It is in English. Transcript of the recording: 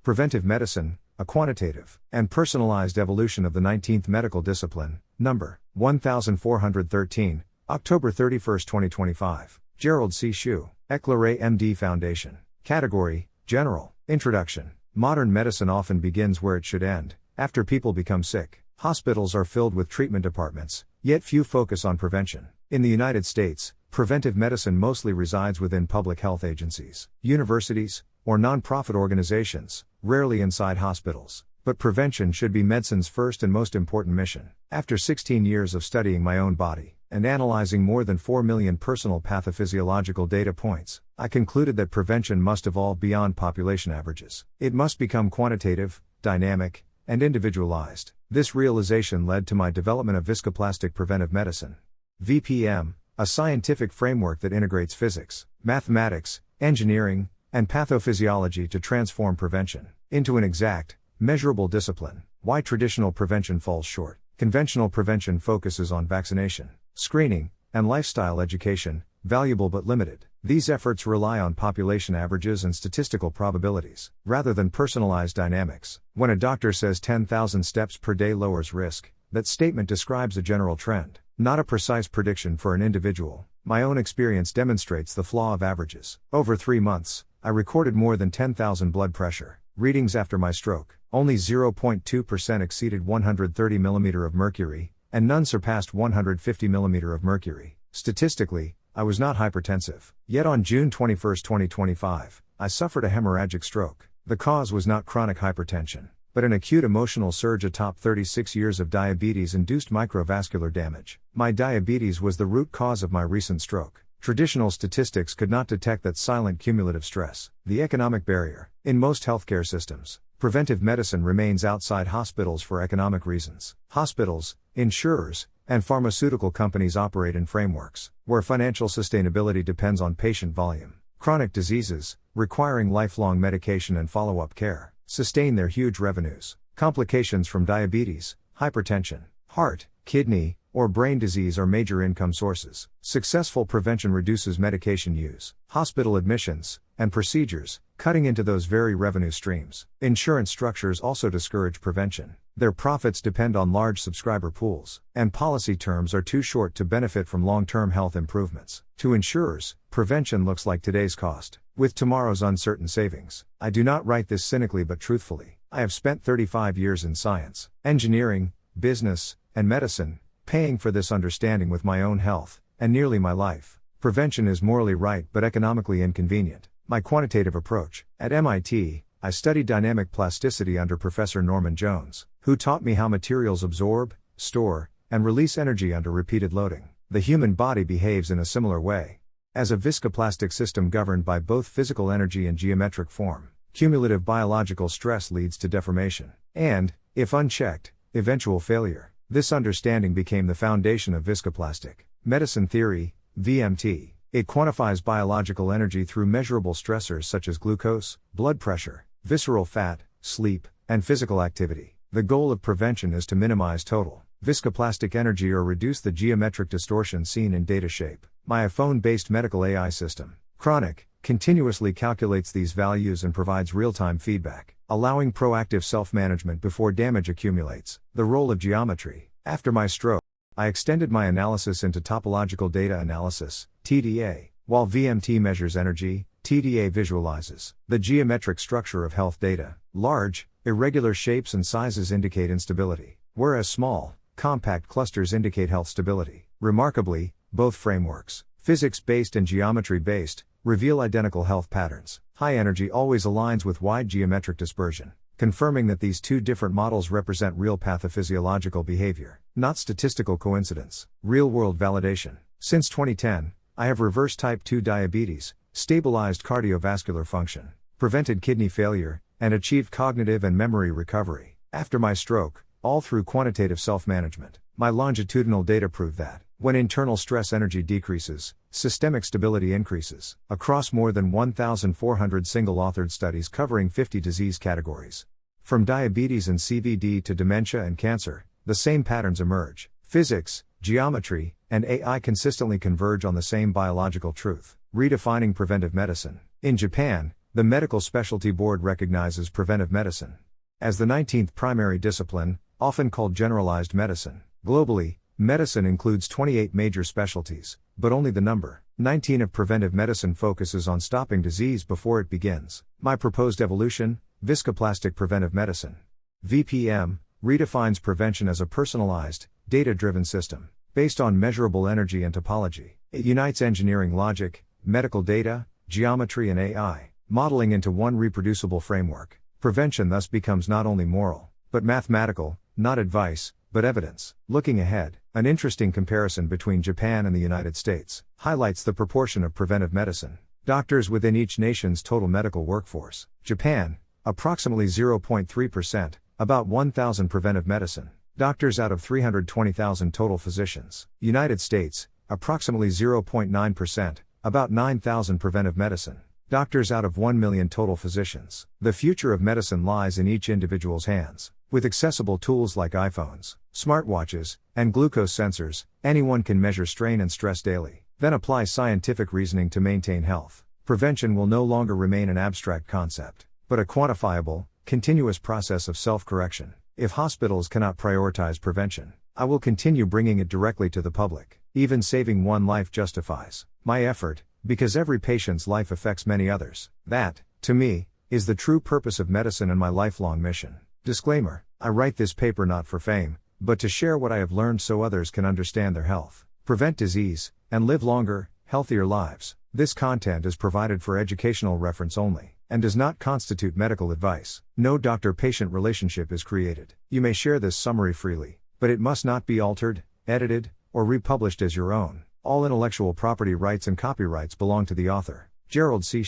Preventive Medicine, a Quantitative and Personalized Evolution of the 19th Medical Discipline, number 1413, October 31, 2025. Gerald C. EclaireMD Foundation. Category, General. Introduction. Modern medicine often begins where it should end, after people become sick. Hospitals are filled with treatment departments, yet few focus on prevention. In the United States, preventive medicine mostly resides within public health agencies, universities, or non-profit organizations, rarely inside hospitals. But prevention should be medicine's first and most important mission. After 16 years of studying my own body, and analyzing more than 4 million personal pathophysiological data points, I concluded that prevention must evolve beyond population averages. It must become quantitative, dynamic, and individualized. This realization led to my development of Viscoplastic Preventive Medicine, VPM, a scientific framework that integrates physics, mathematics, engineering, and pathophysiology to transform prevention into an exact, measurable discipline. Why traditional prevention falls short. Conventional prevention focuses on vaccination, screening, and lifestyle education, valuable but limited. These efforts rely on population averages and statistical probabilities, rather than personalized dynamics. When a doctor says 10,000 steps per day lowers risk, that statement describes a general trend, not a precise prediction for an individual. My own experience demonstrates the flaw of averages. Over 3 months, I recorded more than 10,000 blood pressure readings after my stroke. Only 0.2% exceeded 130 mm of mercury, and none surpassed 150 mm of mercury. Statistically, I was not hypertensive. Yet on June 21, 2025, I suffered a hemorrhagic stroke. The cause was not chronic hypertension, but an acute emotional surge atop 36 years of diabetes-induced microvascular damage. My diabetes was the root cause of my recent stroke. Traditional statistics could not detect that silent cumulative stress. The economic barrier. In most healthcare systems, preventive medicine remains outside hospitals for economic reasons. Hospitals, insurers, and pharmaceutical companies operate in frameworks where financial sustainability depends on patient volume. Chronic diseases, requiring lifelong medication and follow-up care, sustain their huge revenues. Complications from diabetes, hypertension, heart, kidney, or brain disease are major income sources. Successful prevention reduces medication use, hospital admissions, and procedures, cutting into those very revenue streams. Insurance structures also discourage prevention. Their profits depend on large subscriber pools, and policy terms are too short to benefit from long-term health improvements. To insurers, prevention looks like today's cost, with tomorrow's uncertain savings. I do not write this cynically but truthfully. I have spent 35 years in science, engineering, business, and medicine, paying for this understanding with my own health, and nearly my life. Prevention is morally right but economically inconvenient. My quantitative approach. At MIT, I studied dynamic plasticity under Professor Norman Jones, who taught me how materials absorb, store, and release energy under repeated loading. The human body behaves in a similar way. As a viscoplastic system governed by both physical energy and geometric form, cumulative biological stress leads to deformation, and, if unchecked, eventual failure. This understanding became the foundation of viscoplastic medicine theory, VMT. It quantifies biological energy through measurable stressors such as glucose, blood pressure, visceral fat, sleep, and physical activity. The goal of prevention is to minimize total viscoplastic energy or reduce the geometric distortion seen in data shape. My iPhone-based medical AI system, Chronic, continuously calculates these values and provides real-time feedback, allowing proactive self-management before damage accumulates. The role of geometry. After my stroke, I extended my analysis into topological data analysis, TDA. While VMT measures energy, TDA visualizes the geometric structure of health data. Large, irregular shapes and sizes indicate instability, whereas small, compact clusters indicate health stability. Remarkably, both frameworks, physics-based and geometry-based, reveal identical health patterns. High energy always aligns with wide geometric dispersion, confirming that these two different models represent real pathophysiological behavior, not statistical coincidence. Real-world validation. Since 2010, I have reversed type 2 diabetes, stabilized cardiovascular function, prevented kidney failure, and achieved cognitive and memory recovery. After my stroke, all through quantitative self-management. My longitudinal data prove that, when internal stress energy decreases, systemic stability increases. Across more than 1,400 single-authored studies covering 50 disease categories. From diabetes and CVD to dementia and cancer, the same patterns emerge. Physics, geometry, and AI consistently converge on the same biological truth, redefining preventive medicine. In Japan, The Medical Specialty Board recognizes preventive medicine as the 19th primary discipline, often called generalized medicine. Globally, medicine includes 28 major specialties, but only the number 19 of preventive medicine focuses on stopping disease before it begins. My proposed evolution, Viscoplastic Preventive Medicine. VPM, redefines prevention as a personalized, data-driven system, based on measurable energy and topology. It unites engineering logic, medical data, geometry and AI, modeling into one reproducible framework. Prevention thus becomes not only moral, but mathematical, not advice, but evidence. Looking ahead, an interesting comparison between Japan and the United States highlights the proportion of preventive medicine doctors within each nation's total medical workforce. Japan, approximately 0.3%, about 1,000 preventive medicine doctors out of 320,000 total physicians. United States, approximately 0.9%, about 9,000 preventive medicine doctors out of 1 million total physicians. The future of medicine lies in each individual's hands. With accessible tools like iPhones, smartwatches, and glucose sensors, anyone can measure strain and stress daily, then apply scientific reasoning to maintain health. Prevention will no longer remain an abstract concept, but a quantifiable, continuous process of self-correction. If hospitals cannot prioritize prevention, I will continue bringing it directly to the public. Even saving one life justifies my effort, because every patient's life affects many others. That, to me, is the true purpose of medicine and my lifelong mission. Disclaimer: I write this paper not for fame, but to share what I have learned so others can understand their health, prevent disease, and live longer, healthier lives. This content is provided for educational reference only, and does not constitute medical advice. No doctor-patient relationship is created. You may share this summary freely, but it must not be altered, edited, or republished as your own. All intellectual property rights and copyrights belong to the author. Gerald C.